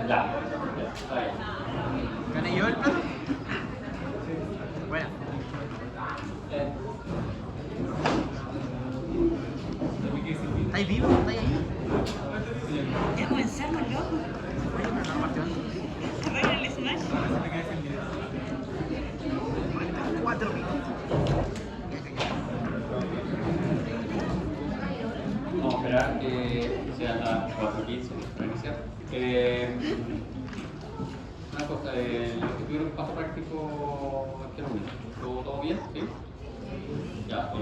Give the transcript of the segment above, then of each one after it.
Ya, está bien. ¿Gané yo el plato? Bueno. ¿Estáis vivos? ¿Estáis ahí? Ya comenzamos, loco. Arregla el Smash. 4 minutos. Vamos a esperar que sean las 4:15 para iniciar. Una cosa, los que tuvieron paso práctico, ¿qué no vino? ¿Todo bien? ¿Sí? Ya,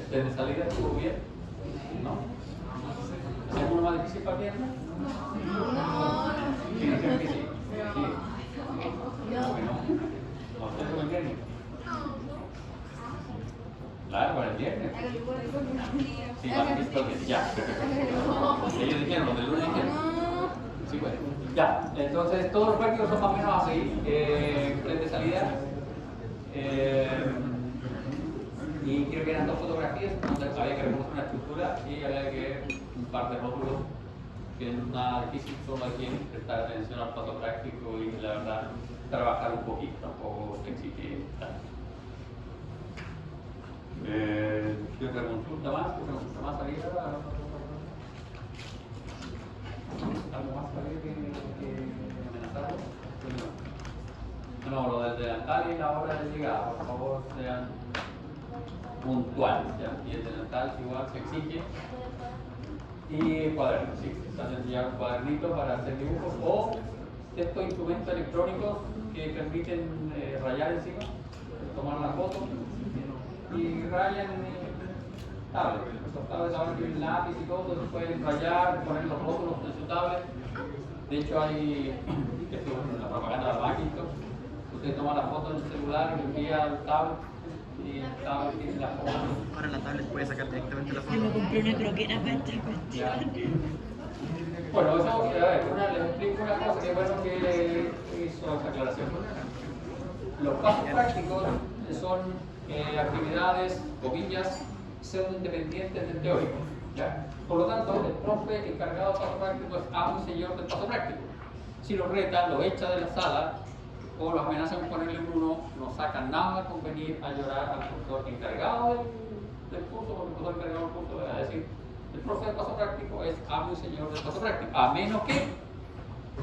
¿desde salida estuvo bien? ¿No? ¿Es alguno más difícil para el viernes? Sí, creo que sí. Sí. Bueno, ¿no ustedes con el viernes? Claro, para el viernes. Sí, vale, listo, bien. Ya, perfecto. Ellos dijeron, los del lunes dijeron. Sí, bueno. Ya, entonces todos los prácticos son más o menos así. Frente de salida. Y creo que eran 2 fotografías, donde había que reconocer una estructura y había que ver un par de rótulos que no es nada difícil, solo hay que prestar atención al paso práctico y la verdad trabajar un poquito, tampoco se exige tanto. ¿Qué otra consulta más? ¿Qué otra consulta más salida? ¿Algo más salida que amenazarlo? No, lo del delantal y la hora de llegada, por favor, sean puntuales, ¿ya? Y el delantal igual se exige. Y cuadernos, sí, salen ya un cuadernito para hacer dibujos o estos instrumentos electrónicos que permiten rayar encima, tomar una foto y rayan en el tablet. Los tablets ahora tienen lápiz y todo, entonces pueden rayar, poner los rótulos en su tablet. De hecho hay, esto es la propaganda de Macintosh, usted toma la foto en el celular y envía al tablet y el tablet tiene la foto. Ahora la tablet puede sacar directamente la foto. Yo me compré una croquera para esta cuestión. Bueno, eso, a ver, les explico una cosa que bueno que hizo esta aclaración. Los pasos prácticos son actividades, comillas, pseudo-independientes del teórico. ¿Ya? Por lo tanto, el profe encargado de paso práctico es amo y señor del paso práctico. Si lo reta, lo echa de la sala o los amenazan con ponerle un 1, no sacan nada con venir a llorar al profesor encargado del curso, porque el profesor encargado del curso va a decir: el profe del paso práctico es amo y señor del paso práctico, a menos que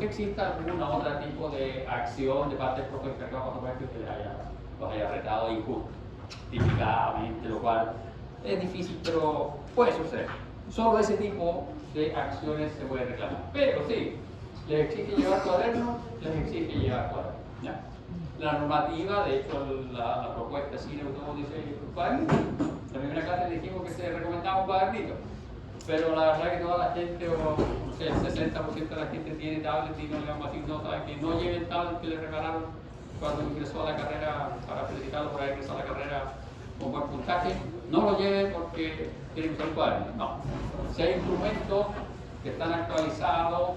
exista alguna otra tipo de acción de parte del profe encargado del paso práctico que los haya retado injustificadamente, lo cual es difícil, pero puede suceder. Solo ese tipo de acciones se puede reclamar. Pero sí, les exige llevar cuadernos, les exige llevar cuadernos. ¿Ya? La normativa, de hecho, la propuesta CINE todo dice cuadernito. En la primera clase dijimos que se recomendaba un cuadernito, pero la verdad que toda la gente, o no sé, el 60% de la gente tiene tablet y no le vamos a decir, no, saben que no lleven tablet que le regalaron cuando ingresó a la carrera, para felicitarlo por haber ingresado a la carrera con buen puntaje. No lo lleven porque tienen que usar cuadernos. No. Si hay instrumentos que están actualizados,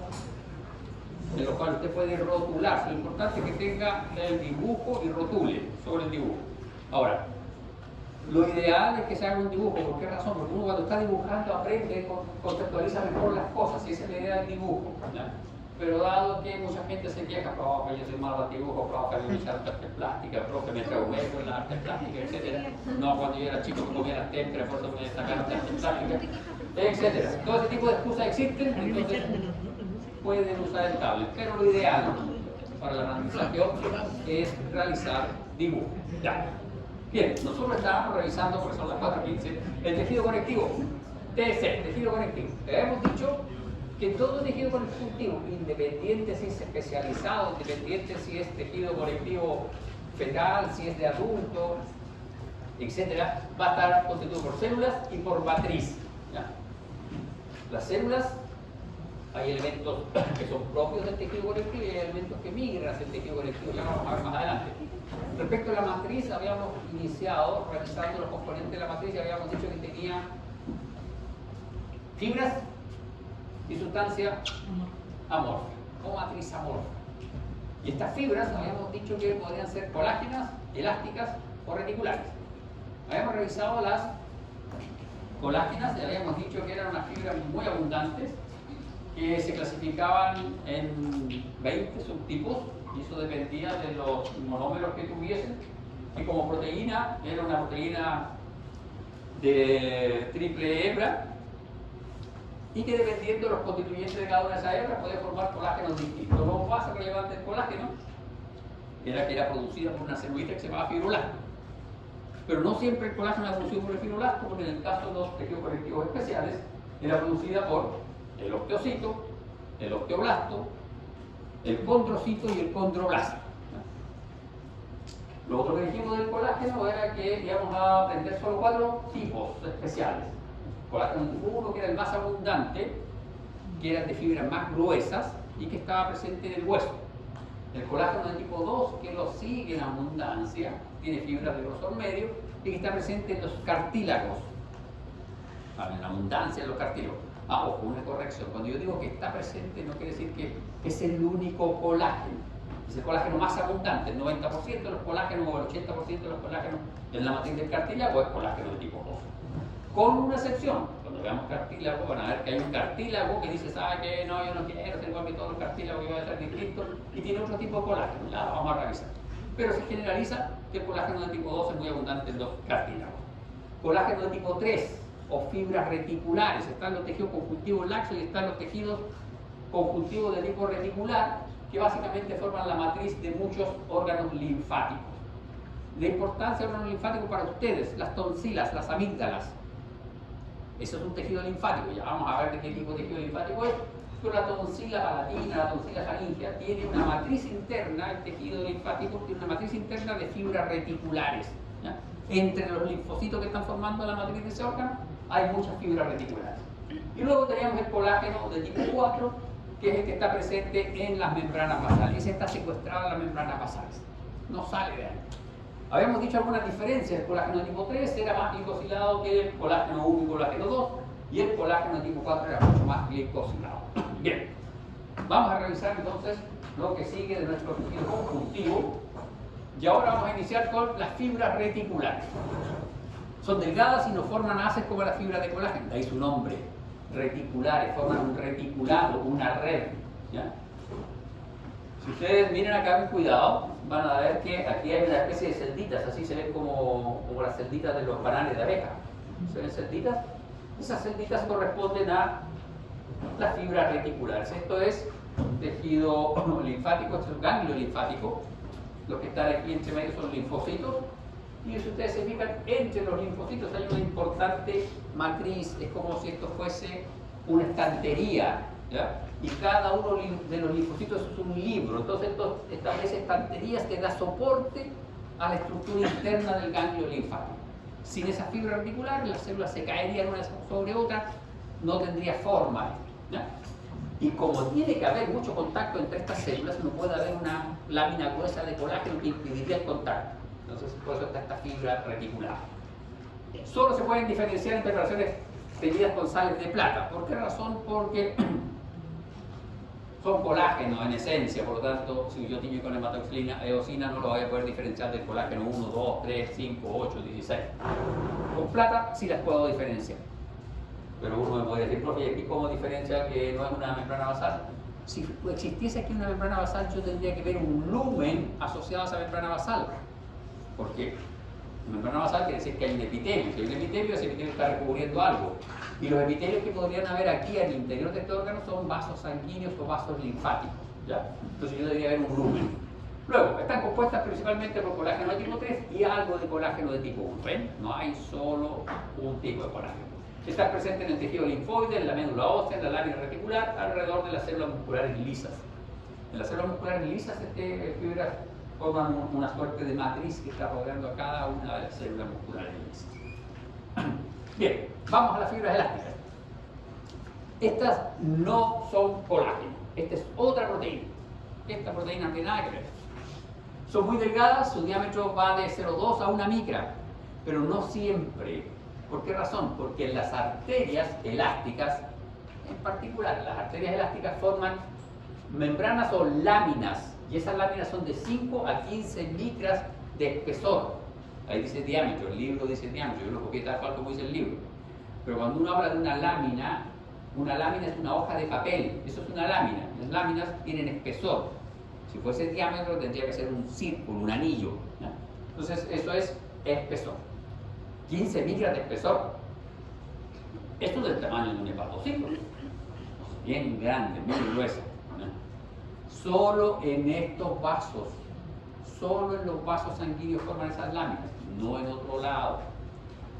en los cuales usted puede rotular, lo importante es que tenga el dibujo y rotule sobre el dibujo. Ahora, lo ideal es que se haga un dibujo. ¿Por qué razón? Porque uno cuando está dibujando aprende, conceptualiza mejor las cosas, y esa es la idea del dibujo. ¿Ya? Pero dado que mucha gente se queja, profe, yo soy malo al dibujo, profe, me echaron arte plástica, profe, me traumé con la arte plástica, etc. No, cuando yo era chico me comía las témperas, por eso me sacaron de arte plástica, etc. Todo ese tipo de excusas existen, entonces pueden usar el tablet, pero lo ideal para el aprendizaje óptimo es realizar dibujo. Ya. Bien, nosotros estábamos revisando, porque son las 4:15, el tejido conectivo, TC, tejido conectivo. Hemos dicho que todo tejido conectivo, independiente si es especializado, independiente si es tejido conectivo fetal, si es de adulto, etcétera, va a estar constituido por células y por matriz. ¿Ya? Las células, hay elementos que son propios del tejido conectivo y hay elementos que migran hacia el tejido conectivo, ya vamos a ver más adelante. Respecto a la matriz, habíamos iniciado revisando los componentes de la matriz y habíamos dicho que tenía fibras y sustancia amorfa, o matriz amorfa. Y estas fibras habíamos dicho que podrían ser colágenas, elásticas o reticulares. Habíamos revisado las colágenas y habíamos dicho que eran unas fibras muy abundantes que se clasificaban en 20 subtipos, y eso dependía de los monómeros que tuviesen, y como proteína era una proteína de triple hebra, y que dependiendo de los constituyentes de cada una de esas hebras podía formar colágenos distintos. Lo más relevante del colágeno era que era producida por una celulita que se llamaba fibroblasto. Pero no siempre el colágeno era producido por el fibroblasto, porque en el caso de los tejidos conectivos especiales era producida por el osteocito, el osteoblasto, el condrocito y el condroblasto. Lo otro que dijimos del colágeno era que íbamos a aprender solo 4 tipos especiales. Colágeno tipo 1, que era el más abundante, que era de fibras más gruesas y que estaba presente en el hueso. El colágeno de tipo 2, que lo sigue en abundancia, tiene fibras de grosor medio y que está presente en los cartílagos. En abundancia en los cartílagos. Ojo, una corrección. Cuando yo digo que está presente, no quiere decir que es el único colágeno. Es el colágeno más abundante. El 90% de los colágenos o el 80% de los colágenos en la matriz del cartílago es colágeno de tipo 2. Con una excepción. Cuando veamos cartílago, van a ver que hay un cartílago que dice, ¿sabe qué? No, yo no quiero, tengo a mí todos los cartílagos que voy a ser distintos, y tiene otro tipo de colágeno. Ya, vamos a revisar. Pero se generaliza que el colágeno de tipo 2 es muy abundante en los cartílagos. Colágeno de tipo 3 o fibras reticulares. Están los tejidos conjuntivos laxos y están los tejidos conjuntivos de tipo reticular, que básicamente forman la matriz de muchos órganos linfáticos. La importancia de órganos linfáticos para ustedes, las tonsilas, las amígdalas. Eso es un tejido linfático, ya vamos a ver de qué tipo de tejido linfático es. Pero la tonsila palatina, la tonsila faríngea, tiene una matriz interna, el tejido linfático tiene una matriz interna de fibras reticulares. ¿Ya? Entre los linfocitos que están formando la matriz de ese órgano, hay muchas fibras reticulares. Y luego tenemos el colágeno de tipo 4, que es el que está presente en las membranas basales. Ese está secuestrado en las membranas basales, no sale de ahí. Habíamos dicho algunas diferencias. El colágeno de tipo 3 era más glicosilado que el colágeno 1 y colágeno 2, y el colágeno de tipo 4 era mucho más glicosilado. Bien, vamos a revisar entonces lo que sigue de nuestro tejido conjuntivo, y ahora vamos a iniciar con las fibras reticulares. Son delgadas y no forman haces como las fibras de colágeno, de ahí su nombre, reticulares, forman un reticulado, una red. ¿Ya? Si ustedes miren acá con cuidado, van a ver que aquí hay una especie de celditas, así se ven como las celditas de los panales de abeja. ¿Se ven celditas? Esas celditas corresponden a las fibras reticulares. Esto es tejido linfático, esto es ganglio linfático. Los que están aquí entre medio son linfocitos. Y si ustedes se fijan, entre los linfocitos hay una importante matriz. Es como si esto fuese una estantería, ¿ya? Y cada uno de los linfocitos es un libro. Entonces esto establece estanterías que da soporte a la estructura interna del ganglio linfático. Sin esas fibras reticulares, las células se caerían una sobre otra, no tendría forma. ¿Ya? Y como tiene que haber mucho contacto entre estas células, no puede haber una lámina gruesa de colágeno que impediría el contacto. Entonces, por eso está esta fibra reticular. Solo se pueden diferenciar en preparaciones teñidas con sales de plata. ¿Por qué razón? Porque son colágeno en esencia, por lo tanto, si yo tiño con hematoxilina, eosina, no lo voy a poder diferenciar del colágeno 1, 2, 3, 5, 8, 16. Con plata sí las puedo diferenciar. Pero uno me puede decir, profe, ¿y aquí cómo diferencia que no es una membrana basal? Si existiese aquí una membrana basal, yo tendría que ver un lumen asociado a esa membrana basal. ¿Por qué? La membrana basal quiere decir que hay un epitelio. Si hay un epitelio, ese epitelio está recubriendo algo. Y los epitelios que podrían haber aquí en el interior de este órgano son vasos sanguíneos o vasos linfáticos. ¿Ya? Entonces yo debería ver un lumen. Luego, están compuestas principalmente por colágeno de tipo 3 y algo de colágeno de tipo 1. ¿Ven? No hay solo un tipo de colágeno. Está presente en el tejido linfoide, en la médula ósea, en la lámina reticular, alrededor de las células musculares lisas. En las células musculares lisas, fibras forman una suerte de matriz que está rodeando a cada una de las células musculares lisas. Bien, vamos a las fibras elásticas. Estas no son colágeno, esta es otra proteína. Esta proteína no tiene nada que ver. Son muy delgadas, su diámetro va de 0,2 a 1 micra, pero no siempre. ¿Por qué razón? Porque las arterias elásticas, en particular, las arterias elásticas forman membranas o láminas, y esas láminas son de 5 a 15 micras de espesor. Ahí dice diámetro, el libro dice diámetro, yo lo copié tal cual como dice el libro. Pero cuando uno habla de una lámina, Una lámina es una hoja de papel, eso es una lámina. Las láminas tienen espesor. Si fuese diámetro tendría que ser un círculo, un anillo, ¿no? Entonces eso es espesor. 15 micras de espesor. Esto es del tamaño de un hepatocito. Bien grande, muy grueso, ¿no? Solo en estos vasos, solo en los vasos sanguíneos forman esas láminas, no en otro lado.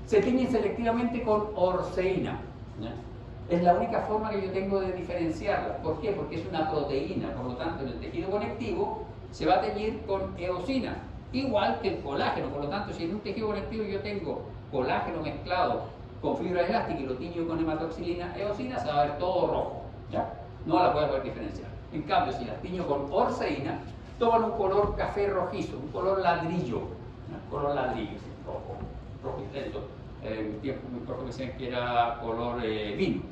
Se tiñen selectivamente con orceína, ¿no? Es la única forma que yo tengo de diferenciarla. ¿Por qué? Porque es una proteína, por lo tanto en el tejido conectivo se va a teñir con eosina, igual que el colágeno. Por lo tanto, si en un tejido conectivo yo tengo colágeno mezclado con fibra elástica y lo tiño con hematoxilina eosina, se va a ver todo rojo, ¿ya? No la voy a poder diferenciar. En cambio, si las tiño con orceína, toman un color café rojizo, un color ladrillo, ¿no? Color ladrillo, ¿sí? Rojo intenso. Un tiempo muy corto me decían que era color vino.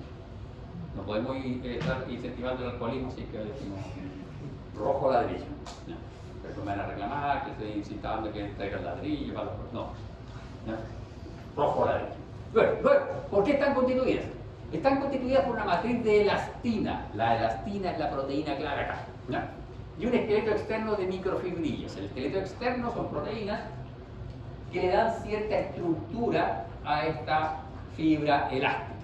No podemos estar incentivando el alcoholismo, así que decimos rojo ladrillo, ¿no? Después me van a reclamar que estoy incitando que traiga el ladrillo para los... No, ¿no? Rojo ladrillo. Bueno, ¿por qué están constituidas? Están constituidas por una matriz de elastina. La elastina es la proteína clave acá, ¿no? Y un esqueleto externo de microfibrillas. El esqueleto externo son proteínas que le dan cierta estructura a esta fibra elástica.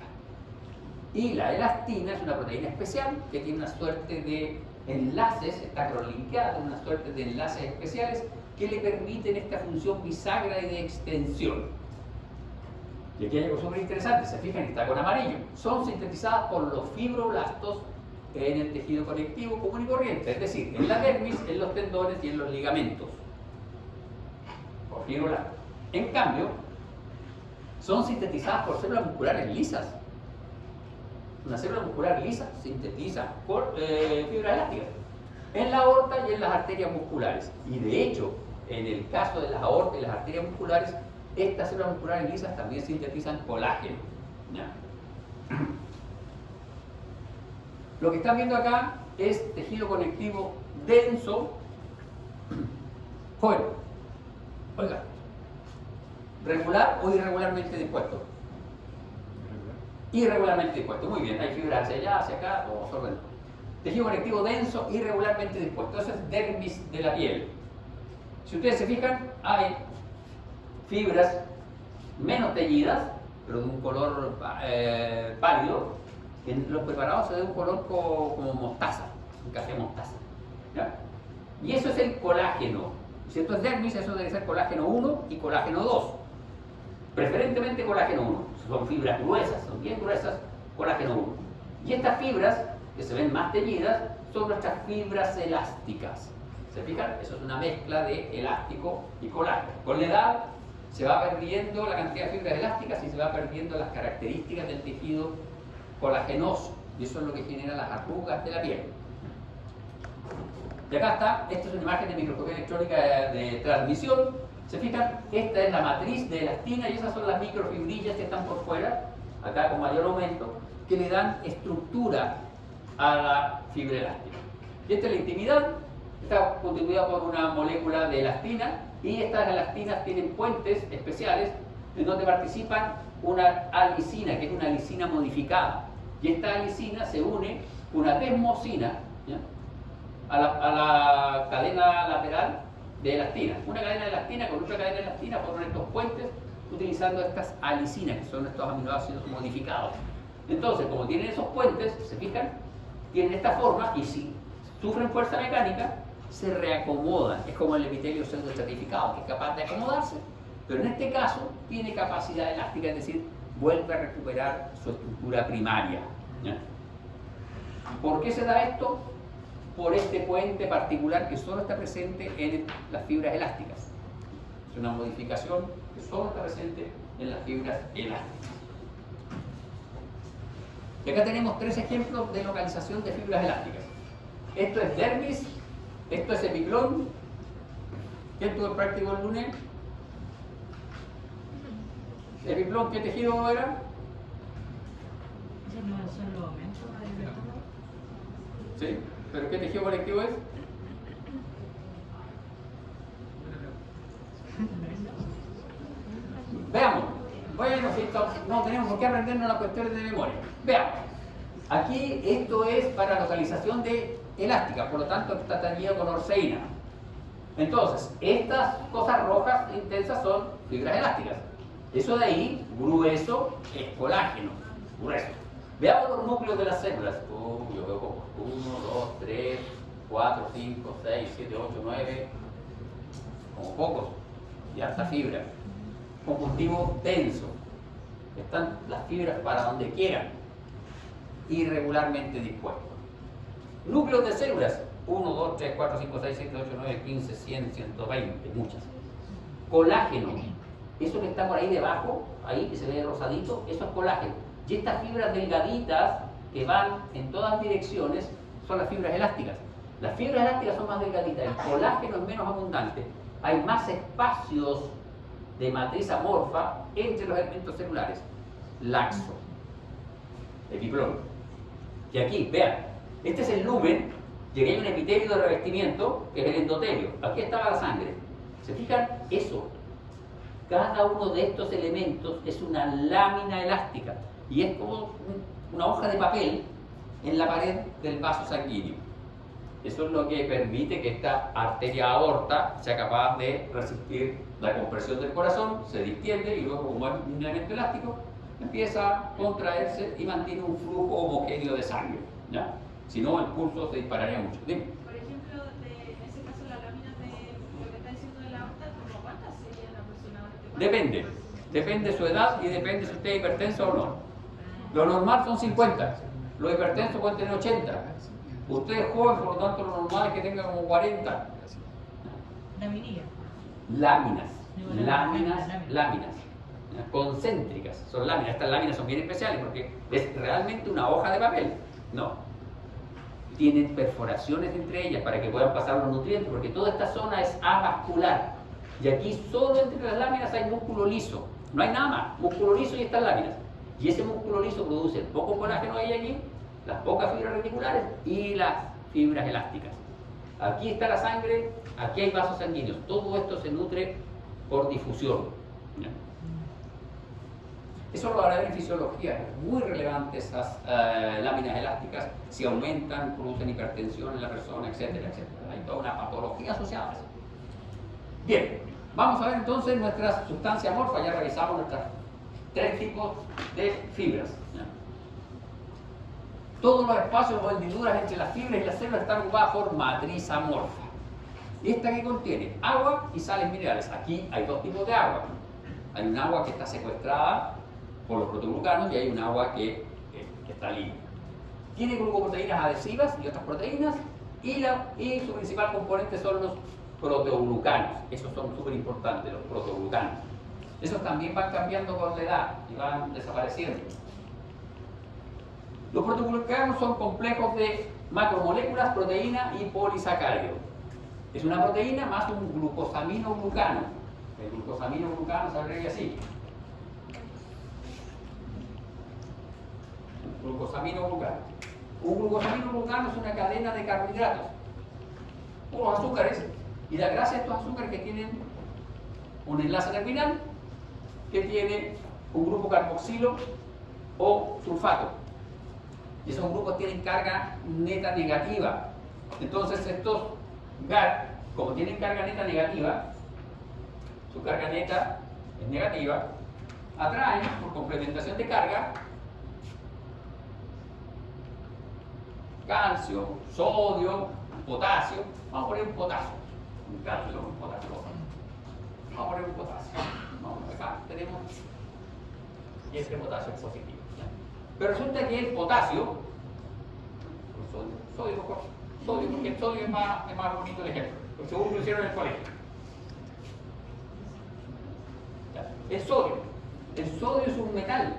Y la elastina es una proteína especial que tiene una suerte de enlaces, está crolinkeada, una suerte de enlaces especiales que le permiten esta función bisagra y de extensión. Y aquí hay algo súper interesante, se fijan, está con amarillo. Son sintetizadas por los fibroblastos en el tejido conectivo común y corriente, es decir, en la dermis, en los tendones y en los ligamentos. Por fibroblastos. En cambio, son sintetizadas por células musculares lisas. Una célula muscular lisa sintetiza por fibra elástica en la aorta y en las arterias musculares. Y de hecho, en el caso de las aortas y las arterias musculares, estas células musculares lisas también sintetizan colágeno, ¿ya? Lo que están viendo acá es tejido conectivo denso. Joven, oiga, ¿regular o irregularmente dispuesto? Irregularmente dispuesto, muy bien, hay fibras hacia allá, hacia acá, todo solvente. Tejido conectivo denso, irregularmente dispuesto, eso es dermis de la piel. Si ustedes se fijan, hay fibras menos teñidas, pero de un color pálido. En los preparados se ve un color como mostaza, un café mostaza, ¿ya? Y eso es el colágeno. Si esto es dermis, eso debe ser colágeno 1 y colágeno 2. Preferentemente colágeno 1. Son fibras gruesas, son bien gruesas, colágeno 1. Y estas fibras, que se ven más teñidas, son nuestras fibras elásticas. ¿Se fijan? Eso es una mezcla de elástico y colágeno. Con la edad se va perdiendo la cantidad de fibras elásticas y se va perdiendo las características del tejido colagenoso. Y eso es lo que genera las arrugas de la piel. Y acá está, esta es una imagen de microscopía electrónica de transmisión. ¿Se fijan? Esta es la matriz de elastina y esas son las microfibrillas que están por fuera, acá con mayor aumento, que le dan estructura a la fibra elástica. Y esta es la intimidad, está constituida por una molécula de elastina y estas elastinas tienen puentes especiales en donde participan una alicina, que es una alicina modificada. Y esta alicina se une con una desmosina, ¿ya?, a la cadena lateral de elastina. Una cadena de elastina con otra cadena de elastina forman estos puentes utilizando estas alicinas, que son estos aminoácidos modificados. Entonces, como tienen esos puentes, se fijan, tienen esta forma y si sufren fuerza mecánica, se reacomodan. Es como el epitelio pseudoestratificado, que es capaz de acomodarse, pero en este caso tiene capacidad elástica, es decir, vuelve a recuperar su estructura primaria, ¿ya? ¿Por qué se da esto? Por este puente particular que solo está presente en las fibras elásticas. Es una modificación que solo está presente en las fibras elásticas. Y acá tenemos 3 ejemplos de localización de fibras elásticas. Esto es dermis, esto es epiclón. ¿Quién tuvo el práctico el lunes? Epiclón, ¿qué tejido era? Esos no son los aumentos del estómago. ¿Sí? ¿Pero qué tejido conectivo es? Veamos. Bueno, si no tenemos por qué aprendernos las cuestiones de memoria. Veamos. Aquí esto es para localización de elástica, por lo tanto está teñido con orseína. Entonces, estas cosas rojas intensas son fibras elásticas. Eso de ahí, grueso, es colágeno, grueso. Veamos los núcleos de las células. Yo veo pocos. 1, 2, 3, 4, 5, 6, 7, 8, 9. Como pocos. Y harta fibra. Conjuntivo denso. Están las fibras para donde quieran. Irregularmente dispuestos. Núcleos de células. 1, 2, 3, 4, 5, 6, 7, 8, 9, 15, 100, 120. Muchas. Colágeno. Eso que está por ahí debajo, ahí que se ve rosadito, eso es colágeno. Y estas fibras delgaditas que van en todas direcciones son las fibras elásticas. Las fibras elásticas son más delgaditas, el colágeno es menos abundante. Hay más espacios de matriz amorfa entre los elementos celulares. Laxo, epiplón. Y aquí, vean, este es el lumen, y aquí hay un epitelio de revestimiento, que es el endotelio. Aquí estaba la sangre. ¿Se fijan? Eso. Cada uno de estos elementos es una lámina elástica y es como una hoja de papel en la pared del vaso sanguíneo. Eso es lo que permite que esta arteria aorta sea capaz de resistir la compresión del corazón, se distiende y luego, como es un elemento elástico, empieza a contraerse y mantiene un flujo homogéneo de sangre, ¿ya? Si no, el pulso se dispararía mucho. Dime. Por ejemplo, en ese caso, las láminas de lo que está diciendo de la aorta, ¿como cuántas serían aproximadamente? Depende de su edad y depende si usted es hipertenso o no. Lo normal son 50, los hipertensos pueden tener 80. Usted es joven, por lo tanto lo normal es que tenga como 40. Laminilla. Láminas. Concéntricas, son láminas. Estas láminas son bien especiales porque es realmente una hoja de papel. No. Tienen perforaciones entre ellas para que puedan pasar los nutrientes, porque toda esta zona es avascular. Y aquí solo entre las láminas hay músculo liso. No hay nada más. Músculo liso y estas láminas. Y ese músculo liso produce el poco colágeno que hay aquí, las pocas fibras reticulares y las fibras elásticas. Aquí está la sangre, aquí hay vasos sanguíneos. Todo esto se nutre por difusión. ¿Ya? Eso lo hará en fisiología. Es muy relevante esas láminas elásticas. Si aumentan, producen hipertensión en la persona, etcétera, etcétera. Hay toda una patología asociada a eso. Bien, vamos a ver entonces nuestras sustancias amorfas. Ya revisamos nuestros 3 tipos de fibras. ¿Ya? Todos los espacios o hendiduras entre las fibras y las células están ocupadas por matriz amorfa. Esta que contiene agua y sales minerales. Aquí hay 2 tipos de agua. Hay un agua que está secuestrada por los protoglucanos y hay un agua que está libre. Tiene glucoproteínas adhesivas y otras proteínas y su principal componente son los proteoglucanos. Esos son súper importantes, los protoglucanos. Esos también van cambiando con la edad y van desapareciendo. Los protoglucanos son complejos de macromoléculas, proteína y polisacárido. Es una proteína más un glucosaminoglucano. El glucosaminoglucano se abrevia así. Glucosaminoglucano. Un glucosaminoglucano es una cadena de carbohidratos, puros azúcares, y la gracia de estos azúcares que tienen un enlace terminal que tiene un grupo carboxilo o sulfato. Y esos grupos tienen carga neta negativa. Entonces estos GAR, como tienen carga neta negativa, su carga neta es negativa, atraen por complementación de carga calcio, sodio, potasio. Vamos a poner un potasio. Un calcio, un potasio. Vamos a poner un potasio. Vamos, acá tenemos. Y este potasio es positivo. ¿Ya? Pero resulta que el potasio, sodio, porque el sodio es más bonito el ejemplo. Porque según lo hicieron en el colegio. ¿Ya? El sodio es un metal.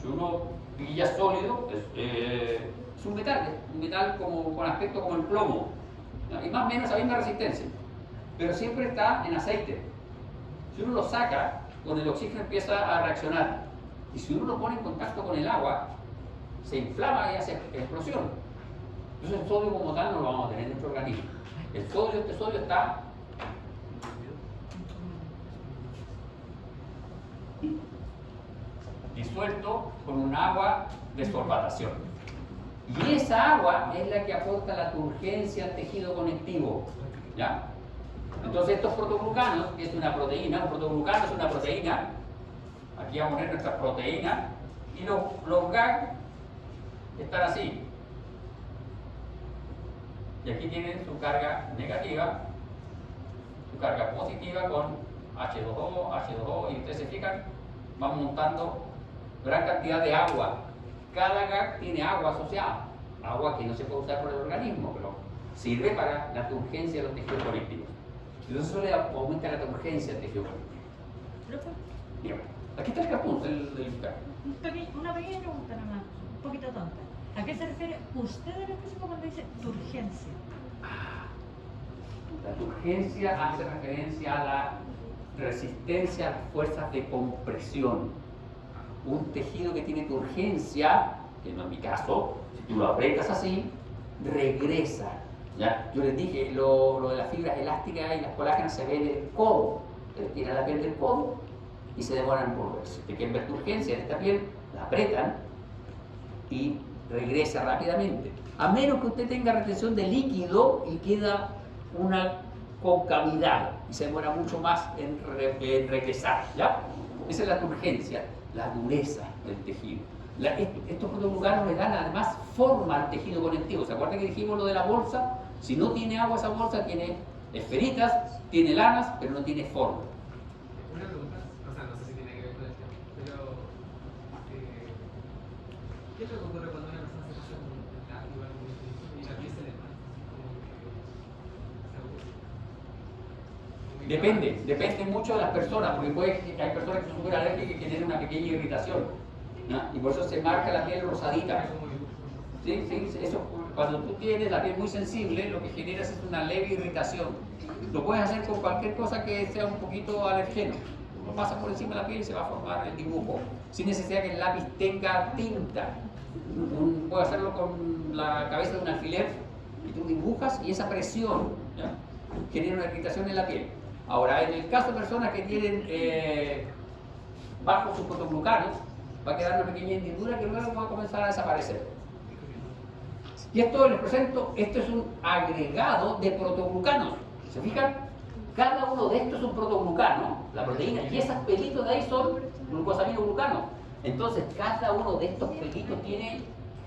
Si uno pilla sólido, es un metal con aspecto como el plomo, ¿no? Y más o menos la misma resistencia, pero siempre está en aceite. Si uno lo saca, con el oxígeno empieza a reaccionar, y si uno lo pone en contacto con el agua, se inflama y hace explosión. Entonces el sodio como tal no lo vamos a tener en nuestro organismo. Este sodio está disuelto con un agua de sorbatación. Y esa agua es la que aporta la turgencia al tejido conectivo, ¿ya? Entonces estos protoglucanos, que es una proteína, un protoglucano es una proteína, aquí vamos a poner nuestras proteínas, y los GAG están así. Y aquí tienen su carga negativa, su carga positiva con H2O, H2O, y ustedes se fijan, van montando gran cantidad de agua. Cada GAG tiene agua asociada, agua que no se puede usar por el organismo, pero sirve para la turgencia de los tejidos conectivos. Entonces eso le aumenta la turgencia del tejido conectivo. Profe, Bien, aquí está el capuz del GAG. una pequeña pregunta nomás, un poquito tonta. ¿A qué se refiere usted en específico cuando dice turgencia? La turgencia hace referencia a la resistencia a las fuerzas de compresión. Un tejido que tiene turgencia, que no es mi caso, si tú lo aprietas así, regresa. ¿Ya? Yo les dije, lo de las fibras elásticas y las colágenas se ve en el codo. Tiran la piel del codo y se demoran en volverse. Si te quieren ver turgencia en esta piel, la apretan y regresa rápidamente. A menos que usted tenga retención de líquido y queda una concavidad y se demora mucho más en regresar, ¿ya? Esa es la turgencia, la dureza del tejido. Estos protoglucanos le dan además forma al tejido conectivo. ¿Se acuerdan que dijimos lo de la bolsa? Si no tiene agua esa bolsa, tiene esferitas, tiene lanas, pero no tiene forma. Una pregunta, o sea, no sé si tiene que ver con el tema, pero ¿qué es lo que ocurre cuando una persona se pasa con el gas igual y la piel se le pasa? Depende mucho de las personas, porque hay personas que son súper alérgicas y que tienen una pequeña irritación, ¿no? Y por eso se marca la piel rosadita. Sí, eso, cuando tú tienes la piel muy sensible, lo que generas es una leve irritación. Lo puedes hacer con cualquier cosa que sea un poquito alergeno. Lo pasas por encima de la piel y se va a formar el dibujo, sin necesidad que el lápiz tenga tinta. Puedes hacerlo con la cabeza de un alfiler y tú dibujas y esa presión, ¿ya?, genera una irritación en la piel. Ahora, en el caso de personas que tienen bajos sus protoglucanos, va a quedar una pequeña hendidura que luego va a comenzar a desaparecer. Y esto les presento, esto es un agregado de protoglucanos. ¿Se fijan? Cada uno de estos es un protoglucano, la proteína, y esos pelitos de ahí son glucosaminoglucanos. Entonces, cada uno de estos pelitos tiene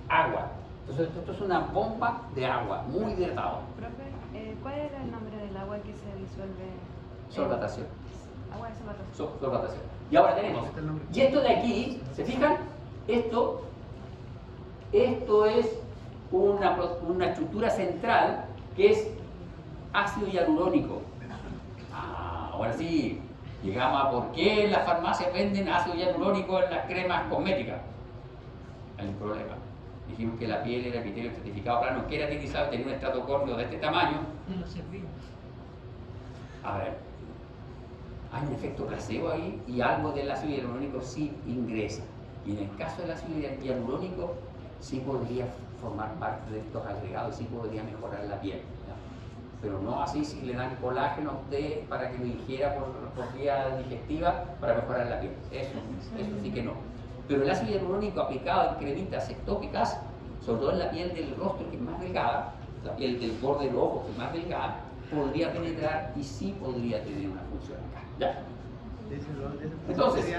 agua. Entonces, esto es una bomba de agua, muy hidratado. Profe, ¿cuál era el nombre del agua que se disuelve? Sorbatación. Agua de sorbatación. Sorbatación. Y ahora tenemos, y esto de aquí, ¿se fijan? Esto es una estructura central que es ácido hialurónico. Ahora sí, llegamos a por qué en las farmacias venden ácido hialurónico en las cremas cosméticas. Hay un problema. Dijimos que la piel era epitelio estratificado plano, queratinizado, tenía un estrato córneo de este tamaño. No lo serví. A ver, hay un efecto placebo ahí y algo del ácido hialurónico sí ingresa. Y en el caso del ácido hialurónico sí podría formar parte de estos agregados, sí podría mejorar la piel, ¿ya? Pero no así si le dan colágeno a usted para que lo ingiera por vía digestiva para mejorar la piel. Eso sí que no. Pero el ácido hialurónico aplicado en cremitas ectópicas, sobre todo en la piel del rostro que es más delgada, la piel del borde del ojo que es más delgada, podría penetrar y sí podría tener una función acá. ¿Ya? Entonces,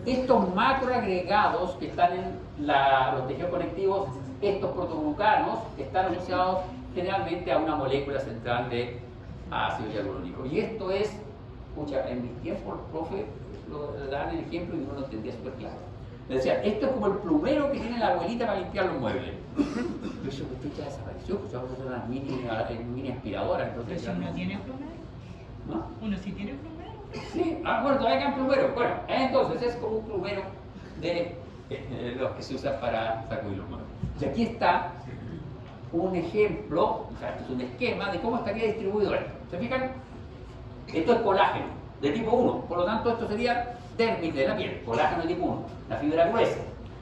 estos macroagregados que están en los tejidos conectivos, estos protoglucanos, están asociados generalmente a una molécula central de ácido hialurónico. Y esto es, escucha, en mis tiempos los profes lo dan el ejemplo y uno lo entendía súper claro. Le decía, esto es como el plumero que tiene la abuelita para limpiar los muebles. Eso que usted ya desapareció, pues ahora son unas mini aspiradoras. Entonces, ¿Pero si uno tiene plumero? ¿no? ¿Uno sí tiene plumero? Sí, bueno, todavía quedan plumeros. Bueno, entonces es como un plumero de los que se usan para sacudir los muebles. Y aquí está un ejemplo, o sea, esto es un esquema de cómo estaría distribuido esto. ¿Se fijan? Esto es colágeno de tipo 1, por lo tanto esto sería dermis de la piel, colágeno de tipo 1, la fibra gruesa.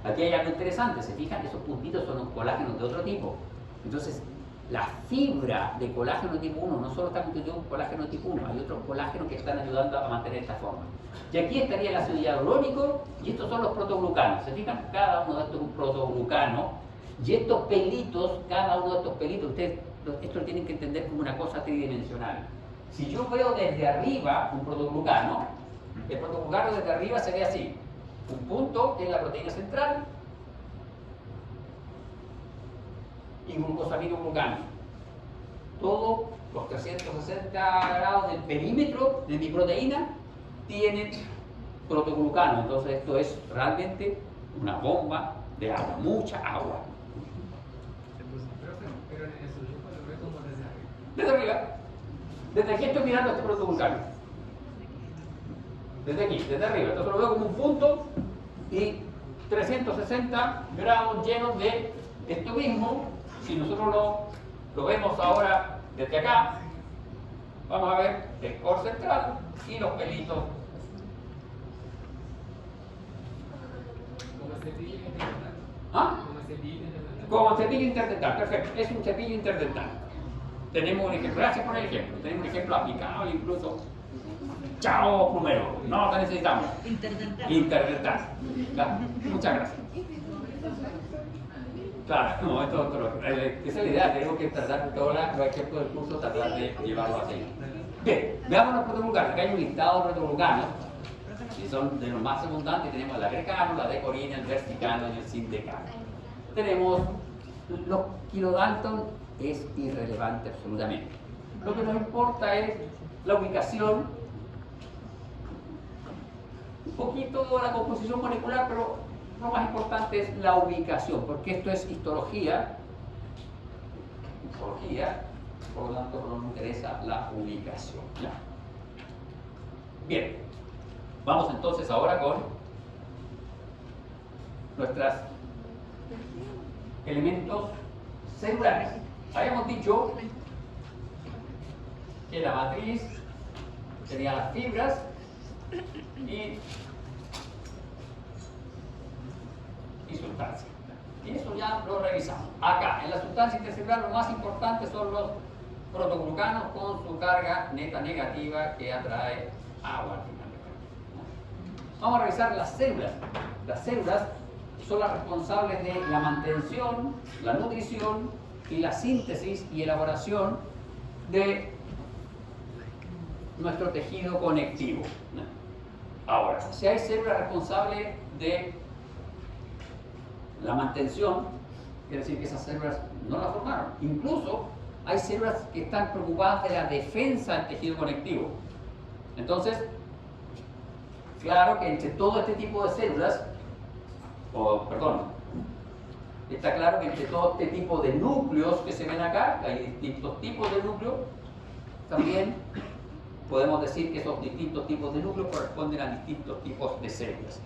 Aquí hay algo interesante, ¿se fijan? Esos puntitos son los colágenos de otro tipo. Entonces, la fibra de colágeno tipo 1 no solo está constituido por colágeno tipo 1, hay otros colágenos que están ayudando a mantener esta forma. Y aquí estaría el ácido hialurónico y estos son los protoglucanos. ¿Se fijan? Cada uno de estos es un protoglucano y estos pelitos, cada uno de estos pelitos, ustedes esto lo tienen que entender como una cosa tridimensional. Si yo veo desde arriba un protoglucano, el protoglucano desde arriba se ve así. Un punto que es la proteína central y glucosamino-glucano. Todos los 360 grados del perímetro de mi proteína tienen protoglucano. Entonces esto es realmente una bomba de agua, mucha agua. Pero en eso yo lo veo como desde arriba. Desde arriba. Desde aquí estoy mirando este protoglucano. Desde aquí, desde arriba. Entonces lo veo como un punto y 360 grados llenos de esto mismo. Si nosotros lo vemos ahora desde acá, vamos a ver el core central y los pelitos. Como cepillo interdental. ¿Ah? Como cepillo interdental. Como cepillo interdental, perfecto. Es un cepillo interdental. Tenemos un ejemplo, gracias por el ejemplo. Tenemos un ejemplo aplicable incluso. Chao, plumero. No lo necesitamos. Interdental. Interdental. Claro. Muchas gracias. Claro, no, esa es la idea. Tenemos que tratar de todos los ejemplos del curso, tratar de llevarlo así. Bien, veamos los protoglucanos. Acá hay un listado de protoglucanos. Y son de los más abundantes. Tenemos el agrecano, la decorina, el versicano y el sindecano. Tenemos los kilodalton, es irrelevante absolutamente. Lo que nos importa es la ubicación, un poquito la composición molecular, pero lo más importante es la ubicación, porque esto es histología, por lo tanto nos interesa la ubicación. ¿Ya? Bien, vamos entonces ahora con nuestros elementos celulares. Habíamos dicho que la matriz tenía las fibras y sustancia. Y eso ya lo revisamos. Acá, en la sustancia intercelular, lo más importante son los protoglucanos con su carga neta negativa que atrae agua al final. Vamos a revisar las células. Las células son las responsables de la mantención, la nutrición y la síntesis y elaboración de nuestro tejido conectivo. Ahora, si hay células responsables de la mantención, quiere decir que esas células no las formaron. Incluso hay células que están preocupadas de la defensa del tejido conectivo. Entonces, claro que entre todo este tipo de células, está claro que entre todo este tipo de núcleos que se ven acá, hay distintos tipos de núcleos, también podemos decir que esos distintos tipos de núcleos corresponden a distintos tipos de células.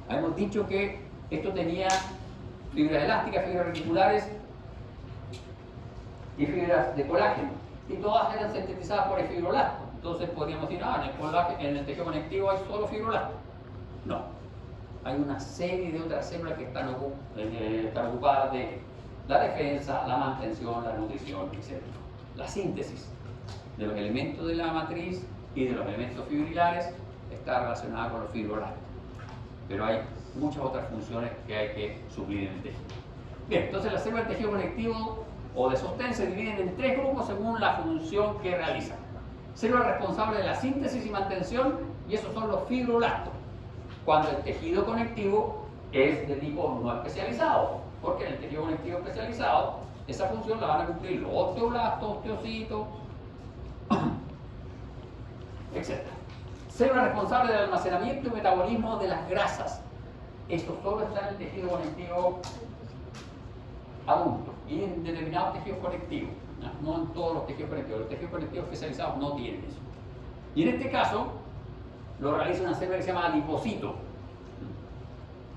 Hemos dicho que esto tenía fibras elásticas, fibras reticulares y fibras de colágeno, y todas eran sintetizadas por el fibroblasto. Entonces podríamos decir, en el tejido conectivo hay solo fibroblasto. No, hay una serie de otras células que están ocupadas de la defensa, la mantención, la nutrición, etc. La síntesis de los elementos de la matriz y de los elementos fibrilares está relacionada con los fibroblastos, pero hay muchas otras funciones que hay que suplir en el tejido. Bien, entonces las células del tejido conectivo o de sostén se dividen en tres grupos según la función que realizan. Células responsables de la síntesis y mantención, y esos son los fibroblastos, cuando el tejido conectivo es de tipo no especializado, porque en el tejido conectivo especializado esa función la van a cumplir los osteoblastos, osteocitos, etc. Células responsables del almacenamiento y metabolismo de las grasas. Esto solo está en el tejido conectivo adulto y en determinados tejidos conectivos, no en todos los tejidos conectivos. Los tejidos conectivos especializados no tienen eso. Y en este caso lo realiza una célula que se llama adipocito.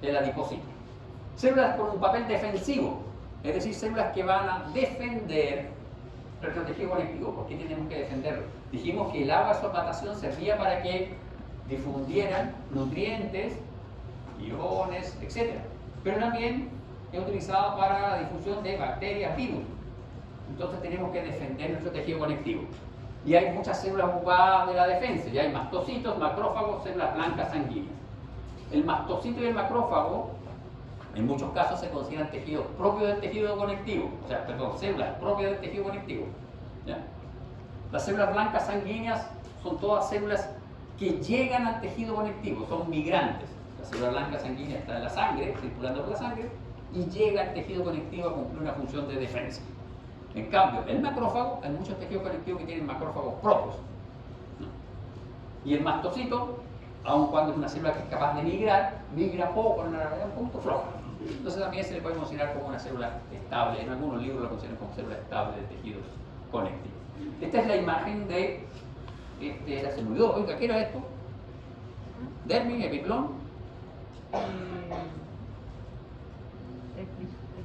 El adipocito. Células con un papel defensivo, es decir, células que van a defender nuestro tejido conectivo. ¿Por qué tenemos que defenderlo? Dijimos que el agua de solvatación servía para que difundieran nutrientes, iones, etc. Pero también es utilizado para la difusión de bacterias, virus. Entonces tenemos que defender nuestro tejido conectivo. Y hay muchas células ocupadas de la defensa. Ya hay mastocitos, macrófagos, células blancas sanguíneas. El mastocito y el macrófago, en muchos casos, se consideran tejidos propios del tejido conectivo. O sea, perdón, células propias del tejido conectivo. ¿Ya? Las células blancas sanguíneas son todas células que llegan al tejido conectivo, son migrantes. La célula blanca sanguínea está en la sangre, circulando por la sangre, y llega al tejido conectivo a cumplir una función de defensa. En cambio, el macrófago, hay muchos tejidos conectivos que tienen macrófagos propios, ¿no? Y el mastocito, aun cuando es una célula que es capaz de migrar, migra poco, en una gravedad un punto floja. Entonces también se le puede considerar como una célula estable. En algunos libros lo consideran como célula estable de tejidos conectivos. Esta es la imagen de, se me olvidó, oiga, ¿qué era esto? Dermis, epiplón.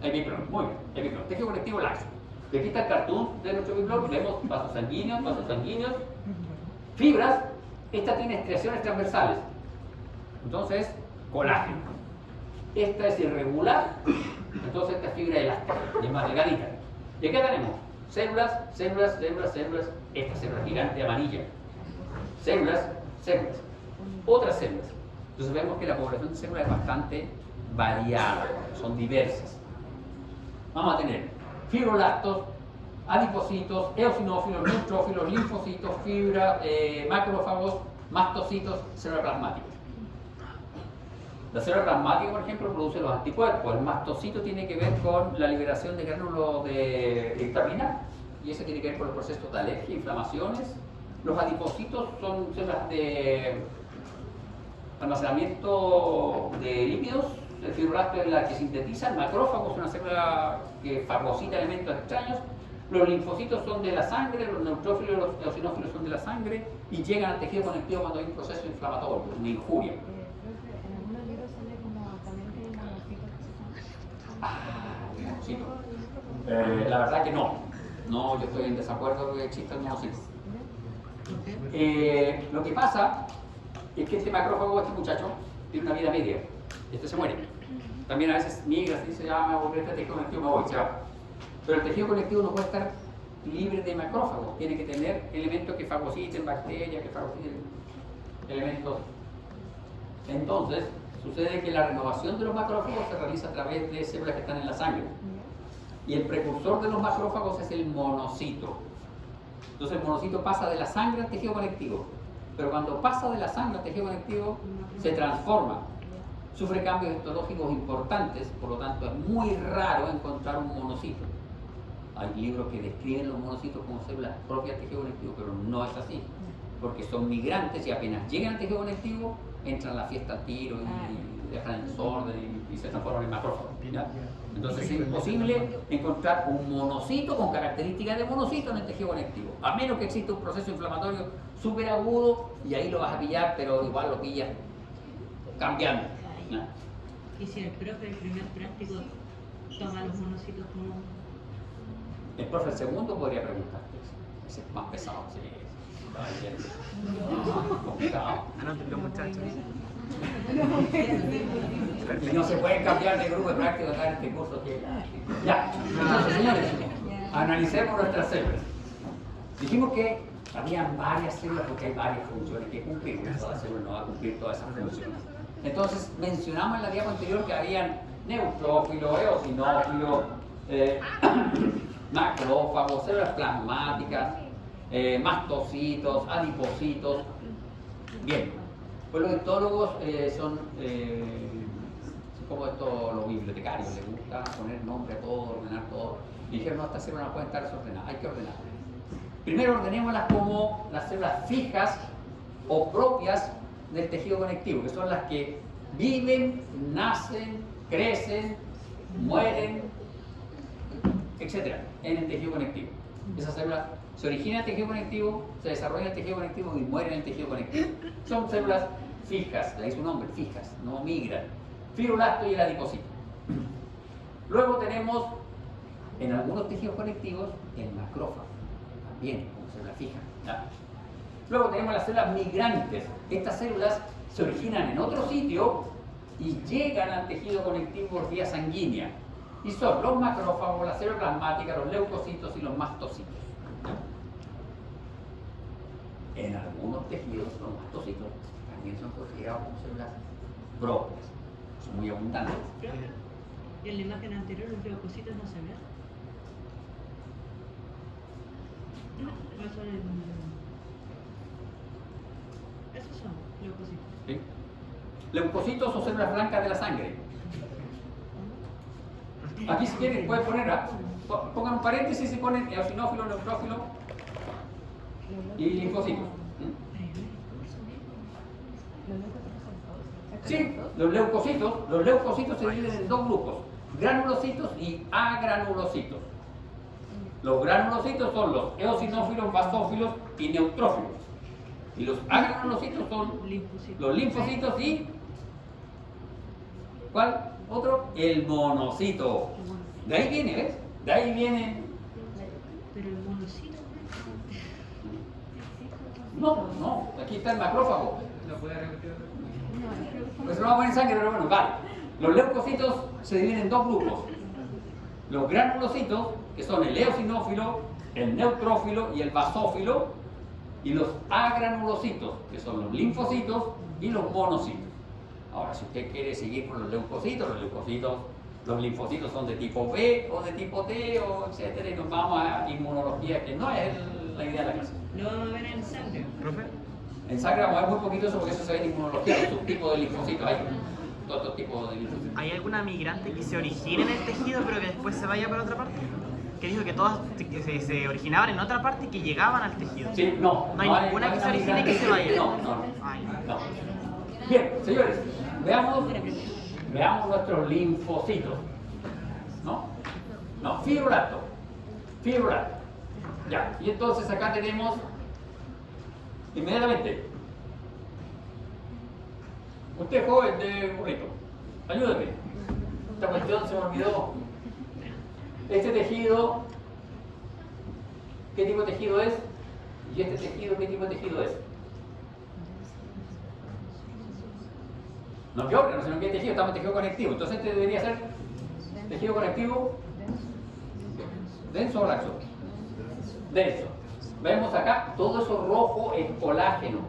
Epiplón, muy bien, epiplón, tejido conectivo laxo. Y aquí está el cartoon de nuestro epiplón, vemos vasos sanguíneos, fibras. Esta tiene estriaciones transversales, entonces colágeno. Esta es irregular, entonces esta es fibra elástica, y es más delgadita. Y acá tenemos células, esta célula gigante amarilla, células, otras células. Entonces vemos que la población de células es bastante variada, son diversas. Vamos a tener fibroblastos, adipocitos, eosinófilos, neutrófilos, linfocitos, fibra, macrófagos, mastocitos, células plasmáticas. La célula plasmática, por ejemplo, produce los anticuerpos. El mastocito tiene que ver con la liberación de gránulos de histamina, y eso tiene que ver con los procesos de alergia, inflamaciones. Los adipocitos son células de almacenamiento de lípidos. El fibroblasto es la que sintetiza. El macrófago es una célula que fagocita elementos extraños. Los linfocitos son de la sangre, los neutrófilos y los eosinófilos son de la sangre y llegan al tejido conectivo cuando hay un proceso inflamatorio, una injuria. En algunos libros sale como también que hay monocitos. Monocito. La verdad que no. No, yo estoy en desacuerdo que exista el monocito. Lo que pasa es que este macrófago, este muchacho, tiene una vida media. Este se muere. También a veces migra, se dice, ya me voy a este tejido conectivo, me voy, se va. Pero el tejido conectivo no puede estar libre de macrófagos. Tiene que tener elementos que fagociten bacterias, que fagociten elementos. Entonces, sucede que la renovación de los macrófagos se realiza a través de células que están en la sangre. Y el precursor de los macrófagos es el monocito. Entonces el monocito pasa de la sangre al tejido conectivo. Pero cuando pasa de la sangre al tejido conectivo, se transforma. Sufre cambios histológicos importantes, por lo tanto es muy raro encontrar un monocito. Hay libros que describen los monocitos como células propias del tejido conectivo, pero no es así, porque son migrantes y apenas llegan al tejido conectivo, entran a la fiesta al tiro y dejan el desorden y se transforman en macrófagos. Entonces es imposible encontrar un monocito con características de monocito en el tejido conectivo, a menos que exista un proceso inflamatorio súper agudo y ahí lo vas a pillar, pero igual lo pillas cambiando. ¿No? Y si el profe, el primer práctico, toma los monocitos como... El profe, el segundo, podría preguntar. Ese es más pesado, sí. Complicado. Anoten, muchachos. Y no se pueden cambiar de grupo de práctica acá en este curso. Ya, entonces, señores, analicemos nuestras células. Dijimos que habían varias células porque hay varias funciones que cumplir. Toda célula no va a cumplir todas esas funciones. Entonces, mencionamos en la diapo anterior que habían neutrófilos, eosinófilos, macrófagos, células plasmáticas, mastocitos, adipocitos. Bien, pues los histólogos son como los bibliotecarios, les gusta poner nombre a todo, ordenar todo. Y dijeron, no, estas células no pueden estar desordenadas, hay que ordenarlas. Primero ordenémoslas como las células fijas o propias del tejido conectivo, que son las que viven, nacen, crecen, mueren, etc. en el tejido conectivo. Esas células se originan en el tejido conectivo, se desarrollan en el tejido conectivo y mueren en el tejido conectivo. Son células fijas, de ahí su nombre, fijas, no migran. Fibroblasto y el adipocito. Luego tenemos en algunos tejidos conectivos el macrófago, también como célula fija. ¿Ya? Luego tenemos las células migrantes. Estas células se originan en otro sitio y llegan al tejido conectivo por vía sanguínea. Y son los macrófagos, las células plasmáticas, los leucocitos y los mastocitos. En algunos tejidos, los mastocitos también son considerados como células propias. Son muy abundantes. Y en la imagen anterior los leucocitos no se ven. Esos son leucocitos. ¿Sí? Leucocitos son células blancas de la sangre. Aquí si quieren pueden poner, pongan un paréntesis y ponen eosinófilo, neutrófilo y linfocitos. Sí, los leucocitos se dividen en dos grupos, granulocitos y agranulocitos. Los granulocitos son los eosinófilos, basófilos y neutrófilos. Y los agranulocitos son los linfocitos y... ¿Cuál? Otro, el monocito. De ahí viene, ¿ves? De ahí viene... Pero el monocito... No, aquí está el macrófago. ¿Lo puede repetir? Pues lo vamos a poner en sangre, pero bueno, vale. Los leucocitos se dividen en dos grupos. Los granulocitos, que son el eosinófilo, el neutrófilo y el basófilo, y los agranulocitos, que son los linfocitos y los monocitos. Ahora, si usted quiere seguir con los linfocitos, los linfocitos son de tipo B o de tipo T, o etcétera, y nos vamos a inmunología, que no es la idea de la clase. Lo vamos a ver en sangre. ¿Profe? En sangre vamos a ver muy poquito eso porque eso se ve en inmunología, los subtipos de linfocitos, hay todos estos tipos de linfocitos. ¿Hay alguna migrante que se origine en el tejido pero que después se vaya para otra parte? Que dijo que todas se originaban en otra parte y que llegaban al tejido. Sí, no. No hay ninguna que se origine y que se vaya. No. Ay. No. Bien, señores, veamos nuestros linfocitos. No, fibroblasto. Ya, y entonces acá tenemos inmediatamente. Usted joven de burrito, ayúdeme. Esta cuestión se me olvidó. Este tejido, ¿qué tipo de tejido es? Y este tejido, ¿qué tipo de tejido es? No que órgano, sino que tejido, estamos en tejido conectivo. Entonces este debería ser tejido conectivo denso o laxo. Denso. Vemos acá, todo eso rojo es colágeno.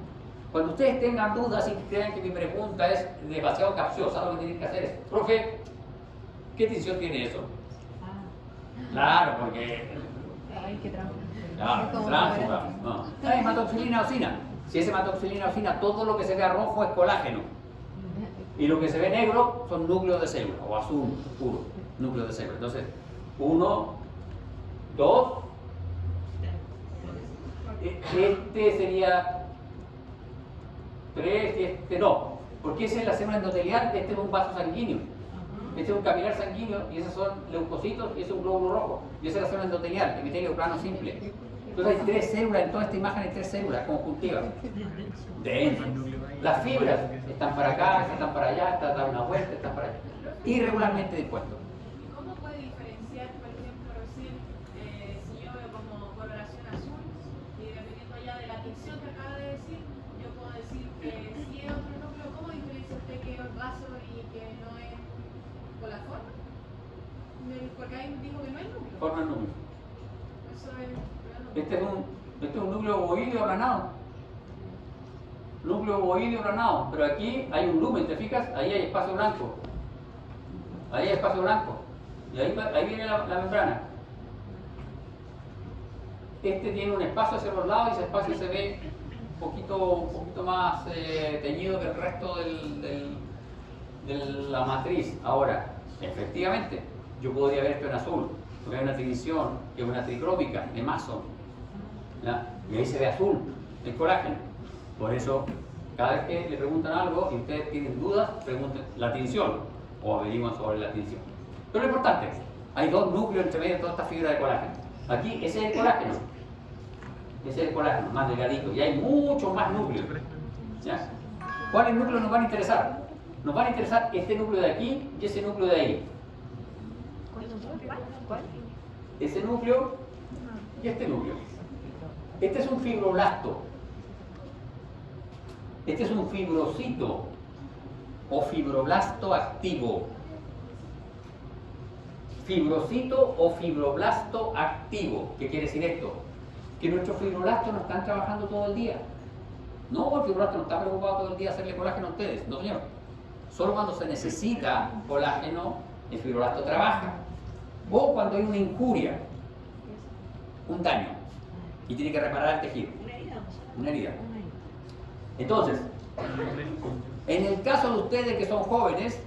Cuando ustedes tengan dudas y crean que mi pregunta es demasiado capciosa, lo que tienen que hacer es, profe, ¿qué tensión tiene eso? Claro, porque... Ay, qué trampa. Claro, tránsfuga. No. Hematoxilina eosina. Si es hematoxilina eosina, todo lo que se vea rojo es colágeno. Y lo que se ve negro son núcleos de célula, o azul puro, núcleos de célula. Entonces, 1, 2, este sería 3 y este no. Porque esa es la célula endotelial, este es un vaso sanguíneo. Este es un capilar sanguíneo y esos son leucocitos y ese es un glóbulo rojo. Y esa es la célula endotelial, epitelio plano simple. Entonces hay 3 células, en toda esta imagen hay 3 células conjuntivas. Densas. Las fibras están para acá, están para allá, están dando una vuelta, están para allá. Irregularmente dispuestos. ¿Y cómo puede diferenciar, por ejemplo, recién, si yo veo como coloración azul y dependiendo ya de la tinción que acaba de decir, yo puedo decir que si es otro núcleo, ¿cómo diferencia usted que es vaso y que no es por la forma? Porque ahí dijo que no hay núcleo. Forma el núcleo. Eso es... Este es un núcleo ovoideo aplanado. Núcleo ovoideo aplanado. Pero aquí hay un lumen, ¿te fijas? Ahí hay espacio blanco. Ahí hay espacio blanco. Y ahí viene la membrana. Este tiene un espacio hacia los lados y ese espacio se ve un poquito más teñido que el resto de la matriz. Ahora, efectivamente, yo podría ver esto en azul, porque hay una trivisión, que es una tricrómica de Mason. ¿Ya? Y ahí se ve azul, el colágeno. Por eso, cada vez que le preguntan algo y ustedes tienen dudas, pregunten la tinción o averiguan sobre la tinción. Pero lo importante, hay 2 núcleos entre medio de toda esta fibra de colágeno. Aquí, ese es el colágeno. Ese es el colágeno, más delgadito. Y hay muchos más núcleos. ¿Ya? ¿Cuáles núcleos nos van a interesar? Nos van a interesar este núcleo de aquí y ese núcleo de ahí. ¿Cuál? Ese núcleo y este núcleo. Este es un fibroblasto. Este es un fibrocito o fibroblasto activo. fibrocito o fibroblasto activo. ¿Qué quiere decir esto? Que nuestros fibroblastos no están trabajando todo el día. No, el fibroblasto no está preocupado todo el día de hacerle colágeno a ustedes. No, señor. Solo cuando se necesita colágeno, el fibroblasto trabaja. O cuando hay una injuria, un daño, y tiene que reparar el tejido. Una herida. Entonces, en el caso de ustedes que son jóvenes,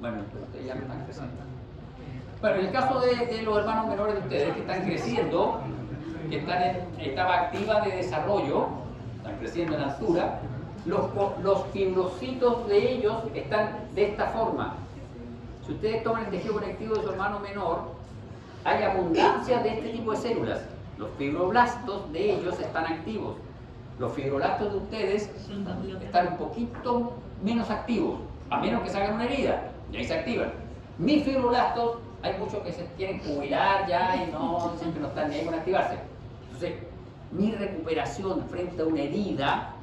bueno, ustedes ya no están creciendo. Bueno, en el caso de los hermanos menores de ustedes que están creciendo, que están en etapa activa de desarrollo, están creciendo en altura, los fibrocitos de ellos están de esta forma. Si ustedes toman el tejido conectivo de su hermano menor, hay abundancia de este tipo de células. Los fibroblastos de ellos están activos. Los fibroblastos de ustedes están un poquito menos activos, a menos que se hagan una herida, y ahí se activan. Mis fibroblastos, hay muchos que se quieren jubilar ya y no, siempre no están ni ahí con activarse. Entonces, mi recuperación frente a una herida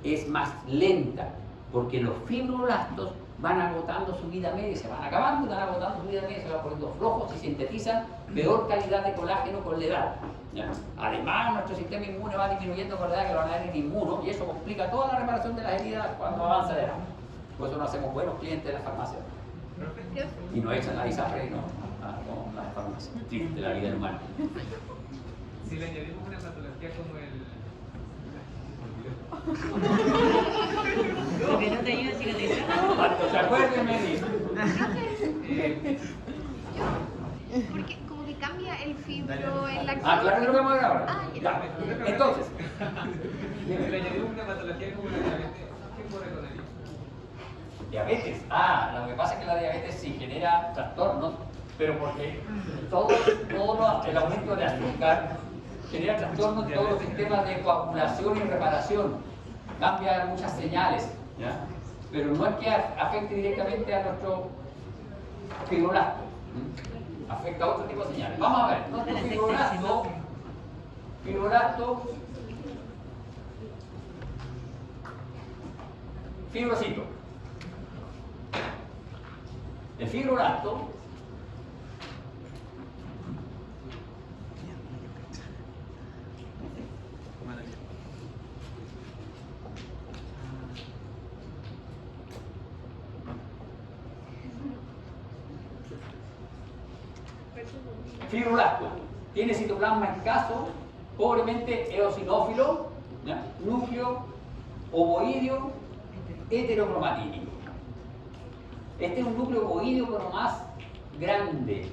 es más lenta, porque los fibroblastos van agotando su vida media, se van acabando y van agotando su vida media, se van poniendo flojos y sintetizan peor calidad de colágeno con la edad. ¿Ya? Además, nuestro sistema inmune va disminuyendo con la edad, que lo van a ver inmuno, y eso complica toda la reparación de las heridas cuando avanza la edad. Por eso no hacemos buenos clientes de la farmacia. Y nos echan la isafre y no las farmacias. Triste la vida humana. Si le añadimos una patología como el... Porque no te ayuda a cicatrizar. Cuando se acuerden, me dicen. Porque como que cambia el fibro en la Ah, claro que lo vamos a ver ahora. Ya. Entonces, Si le añadimos una patología como la diabetes, ¿qué ocurre con él? diabetes. Lo que pasa es que la diabetes sí genera trastornos, pero porque todo el aumento de azúcar genera trastornos en todos los sistemas de coagulación y reparación. Cambia muchas señales, ¿ya? Pero no es que afecte directamente a nuestro fibroblasto. Afecta a otro tipo de señales. Vamos a ver, nuestro fibrocito. El fibroblasto tiene citoplasma escaso, pobremente eosinófilo, ¿ya? Núcleo ovoideo heterocromatínico. Este es un núcleo ovoideo pero más grande,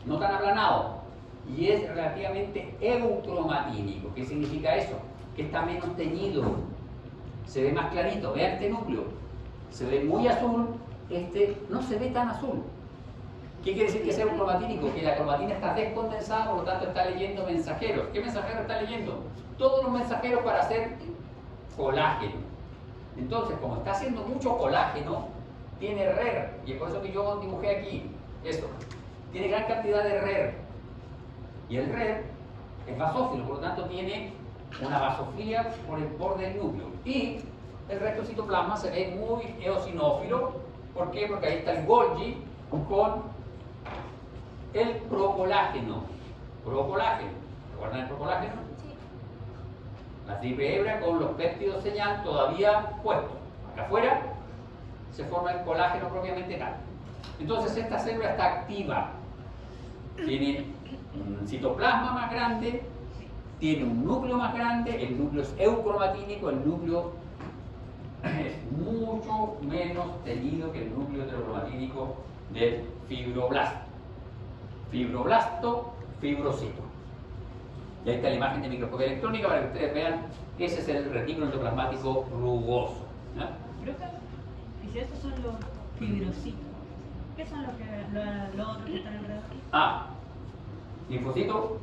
no tan aplanado, y es relativamente eucromatínico. ¿Qué significa eso? Que está menos teñido, se ve más clarito. Vean este núcleo, se ve muy azul, este no se ve tan azul. ¿Qué quiere decir que sea eucromatínico? Que la cromatina está descondensada, por lo tanto está leyendo mensajeros. ¿Qué mensajeros está leyendo? Todos los mensajeros para hacer colágeno. Entonces, como está haciendo mucho colágeno, tiene RER, y es por eso que yo dibujé aquí esto. Tiene gran cantidad de RER. Y el RER es basófilo, por lo tanto tiene una basofilia por el borde del núcleo. Y el resto del citoplasma se ve muy eosinófilo. ¿Por qué? Porque ahí está el Golgi con el procolágeno. ¿Recuerdan el procolágeno? Sí. La triple hebra con los péptidos señal todavía puestos. Acá afuera se forma el colágeno propiamente tal. Entonces esta célula está activa. Tiene un citoplasma más grande, tiene un núcleo más grande, el núcleo es eucromatínico, el núcleo es mucho menos teñido que el núcleo heterocromatínico del fibroblasto. Fibroblasto, fibrocito. Y ahí está la imagen de microscopía electrónica para que ustedes vean que ese es el retículo endoplasmático rugoso. ¿Ya? Profe, y si estos son los fibrocitos, ¿qué son los otros que están alrededor? Linfocito,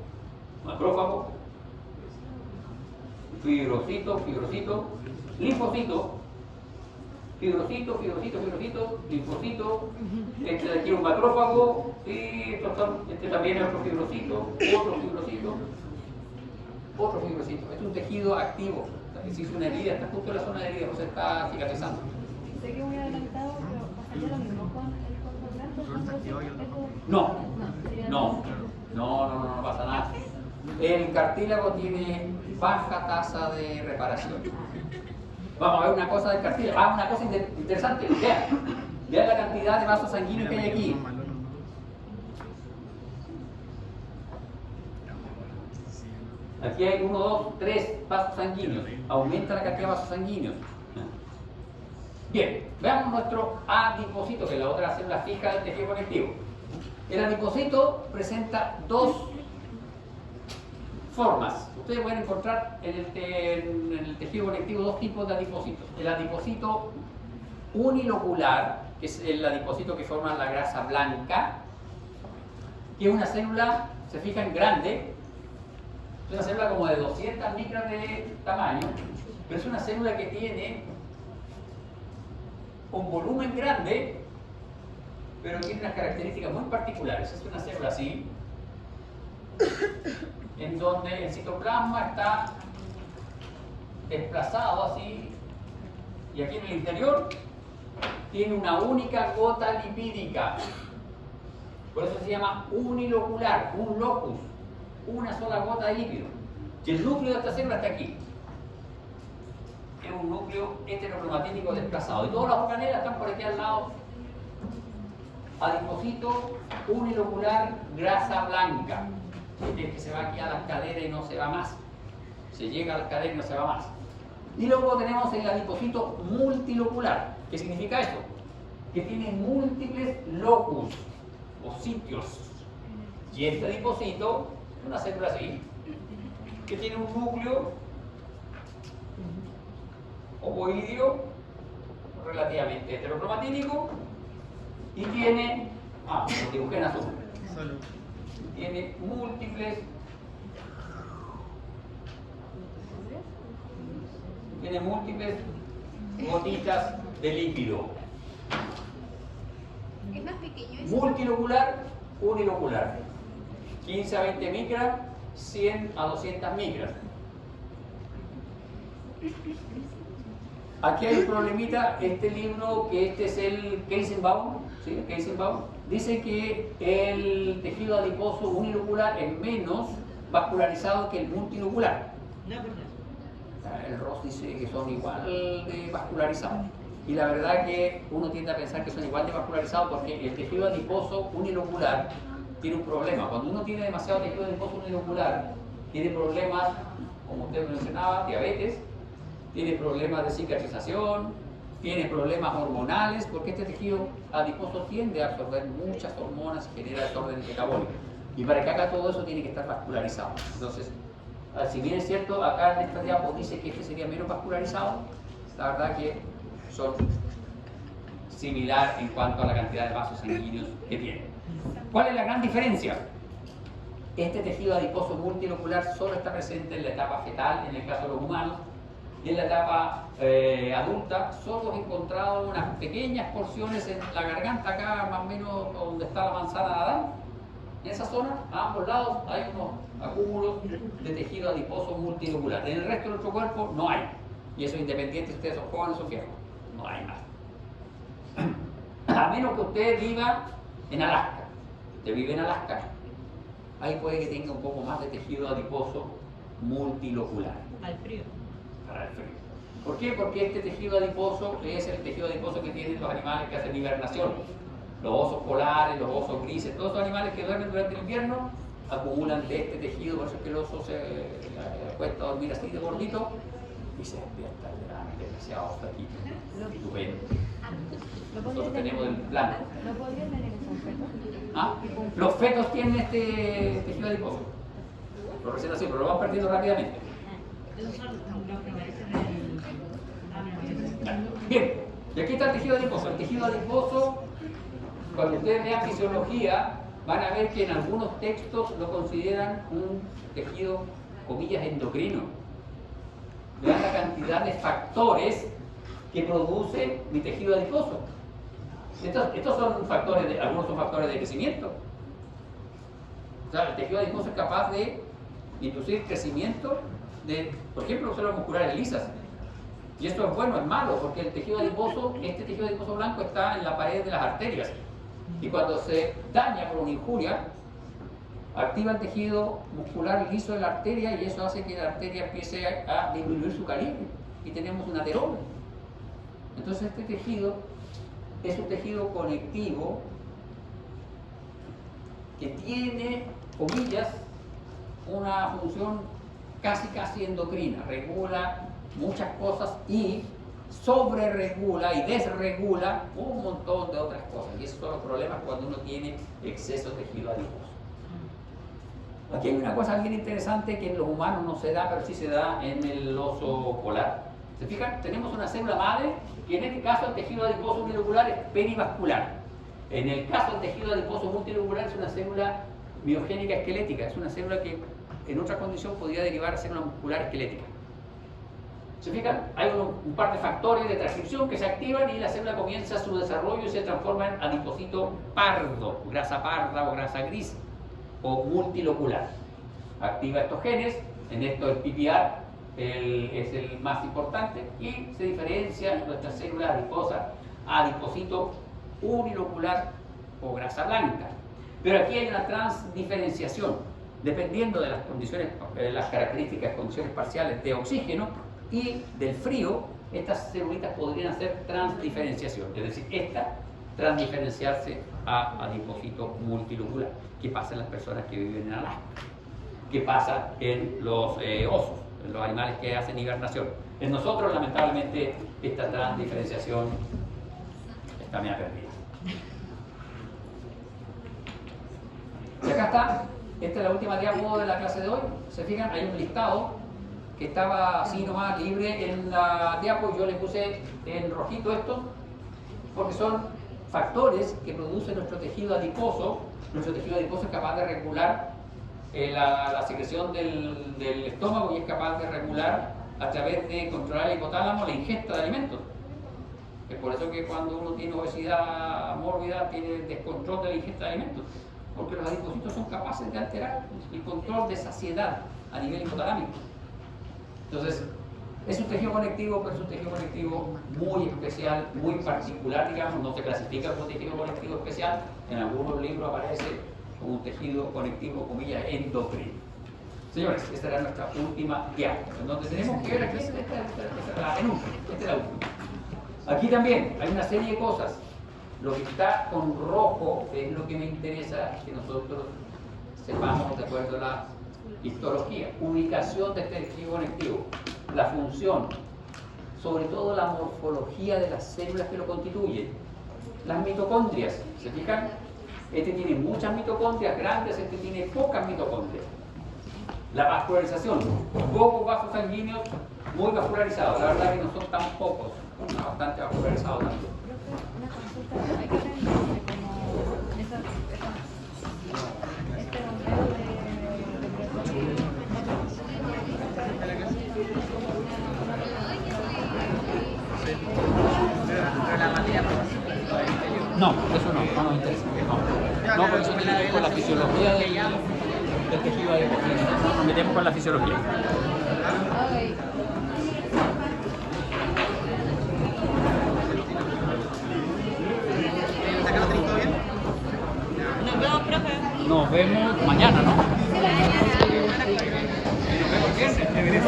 macrófago, fibrocito, linfocito, fibrocito, linfocito, este de aquí es un macrófago, y este también es otro fibrocito. Este es un tejido activo. Si hizo una herida, está justo en la zona de herida, o sea, está cicatrizando. Sé que muy adelantado, pero pasaría lo mismo con el corto blanco. Uno se activó y otro No, no pasa nada. El cartílago tiene baja tasa de reparación. Vamos a ver una cosa del cartílago. Una cosa interesante. Vean la cantidad de vasos sanguíneos que hay aquí. Aquí hay 1, 2, 3 vasos sanguíneos. Aumenta la cantidad de vasos sanguíneos. Bien, veamos nuestro adipocito, que es la otra célula fija del tejido conectivo. El adipocito presenta dos formas. Ustedes pueden encontrar en el tejido conectivo dos tipos de adipocitos. El adipocito unilocular, que es el adipocito que forma la grasa blanca, que es una célula, se fijan, grande. Es una célula como de 200 micras de tamaño, pero es una célula que tiene un volumen grande, pero tiene unas características muy particulares. Es una célula así, en donde el citoplasma está desplazado así, y aquí en el interior tiene una única gota lipídica. Por eso se llama unilocular, un locus, una sola gota de lípido. Y el núcleo de esta célula está aquí. Es un núcleo heterocromatínico desplazado. Y todas las organelas están por aquí al lado. Adipocito unilocular, grasa blanca. Es que se va aquí a las caderas y no se va más. Se llega a las caderas y no se va más. Y luego tenemos el adipocito multilocular. ¿Qué significa esto? Que tiene múltiples locus o sitios. Y este adipocito es una célula así, que tiene un núcleo ovoideo relativamente heterocromatínico y tiene, lo dibujé en azul, tiene múltiples gotitas de lípido. Es más pequeño eso. Multilocular, unilocular. 15 a 20 micras, 100 a 200 micras. Aquí hay un problemita. Este libro, que este es el Keisenbaum, ¿sí? Keisenbaum, dice que el tejido adiposo unilocular es menos vascularizado que el multilocular. No es verdad. El Ross dice que son igual de vascularizados. Y la verdad que uno tiende a pensar que son igual de vascularizados porque el tejido adiposo unilocular tiene un problema. Cuando uno tiene demasiado tejido adiposo unilocular, tiene problemas, como usted mencionaba, diabetes, tiene problemas de cicatrización, tiene problemas hormonales, porque este tejido adiposo tiende a absorber muchas hormonas y genera desorden metabólico. Y para que haga todo eso tiene que estar vascularizado. Entonces, si bien es cierto, acá en esta diapo dice que este sería menos vascularizado, la verdad que son similar en cuanto a la cantidad de vasos sanguíneos que tiene. ¿Cuál es la gran diferencia? Este tejido adiposo multilocular solo está presente en la etapa fetal, en el caso de los humanos, y en la etapa adulta solo he encontrado unas pequeñas porciones en la garganta, acá más o menos donde está la manzana de Adán. En esa zona, a ambos lados, hay unos acúmulos de tejido adiposo multilocular. En el resto de nuestro cuerpo no hay. Y eso independiente si ustedes son jóvenes o viejos. No hay más. A menos que usted viva en Alaska. Usted vive en Alaska, ahí puede que tenga un poco más de tejido adiposo multilocular. Al frío. Para el frío. ¿Por qué? Porque este tejido adiposo es el tejido adiposo que tienen los animales que hacen hibernación. Los osos polares, los osos grises, todos esos animales que duermen durante el invierno acumulan de este tejido, por eso es que el oso se acuesta a dormir así de gordito y se despierta el verano demasiado flaquito. Estupendo. Nosotros tenemos el blanco. ¿No podría tener esos fetos? ¿Ah? Los fetos tienen este tejido adiposo. Lo recién así, pero lo van perdiendo rápidamente. Esos son los que aparecen en Bien, y aquí está el tejido adiposo. El tejido adiposo, cuando ustedes vean fisiología, van a ver que en algunos textos lo consideran un tejido, comillas, endocrino. Vean la cantidad de factores que produce mi tejido adiposo. Estos son factores, algunos son factores de crecimiento. O sea, el tejido adiposo es capaz de inducir crecimiento de, por ejemplo, células musculares lisas. Y esto es bueno, es malo, porque el tejido adiposo, este tejido adiposo blanco está en la pared de las arterias. Y cuando se daña por una injuria, activa el tejido muscular liso de la arteria y eso hace que la arteria empiece a disminuir su calibre y tenemos un ateroma. Entonces este tejido es un tejido conectivo que tiene, comillas, una función casi endocrina, regula muchas cosas y sobreregula y desregula un montón de otras cosas. Y esos son los problemas cuando uno tiene exceso de tejido adiposo. Aquí hay una cosa bien interesante que en los humanos no se da, pero sí se da en el oso polar. ¿Se fijan? Tenemos una célula madre que en este caso el tejido adiposo unilocular es perivascular. En el caso del tejido adiposo multilocular es una célula miogénica esquelética, es una célula que en otra condición podría derivar a célula muscular esquelética. ¿Se fijan? Hay un par de factores de transcripción que se activan y la célula comienza su desarrollo y se transforma en adipocito pardo, grasa parda o grasa gris o multilocular. Activa estos genes, en esto el PPAR es el más importante y se diferencia nuestra célula adiposa a adipocito unilocular o grasa blanca. Pero aquí hay una transdiferenciación, dependiendo de las condiciones, las características, condiciones parciales de oxígeno y del frío, estas celulitas podrían hacer transdiferenciación, es decir, esta transdiferenciarse a adipocito multilocular. ¿Qué pasa en las personas que viven en Alaska? ¿Qué pasa en los osos, en los animales que hacen hibernación? En nosotros, lamentablemente, esta transdiferenciación está media perdida. Y acá está, esta es la última diapo de la clase de hoy. Se fijan, hay un listado que estaba así nomás libre en la diapo. Yo le puse en rojito esto porque son factores que produce nuestro tejido adiposo. Nuestro tejido adiposo es capaz de regular la secreción del estómago y es capaz de regular a través de controlar el hipotálamo la ingesta de alimentos. Es por eso que cuando uno tiene obesidad mórbida tiene descontrol de la ingesta de alimentos, porque los adipocitos son capaces de alterar el control de saciedad a nivel hipotalámico. Entonces, es un tejido conectivo, pero es un tejido conectivo muy especial, muy particular, digamos, no se clasifica como tejido conectivo especial, en algunos libros aparece como un tejido conectivo, comillas, endocrino. Señores, esta era nuestra última diapo, en donde tenemos que ver aquí, esta es la última. Aquí también hay una serie de cosas. Lo que está con rojo es lo que me interesa que nosotros sepamos de acuerdo a la histología, ubicación de este tejido conectivo, la función, sobre todo la morfología de las células que lo constituyen, las mitocondrias. ¿Se fijan? Este tiene muchas mitocondrias grandes, este tiene pocas mitocondrias. La vascularización, pocos vasos sanguíneos muy vascularizados, la verdad que no son tan pocos, son bastante vascularizados también. Una consulta, hay que tener como este bombeo No, eso no nos interesa. No, porque eso tiene que ver con la fisiología del tejido adiposo. No nos metemos con la fisiología. Nos vemos, profe. Nos vemos mañana, ¿no? Sí, mañana. Nos vemos el viernes.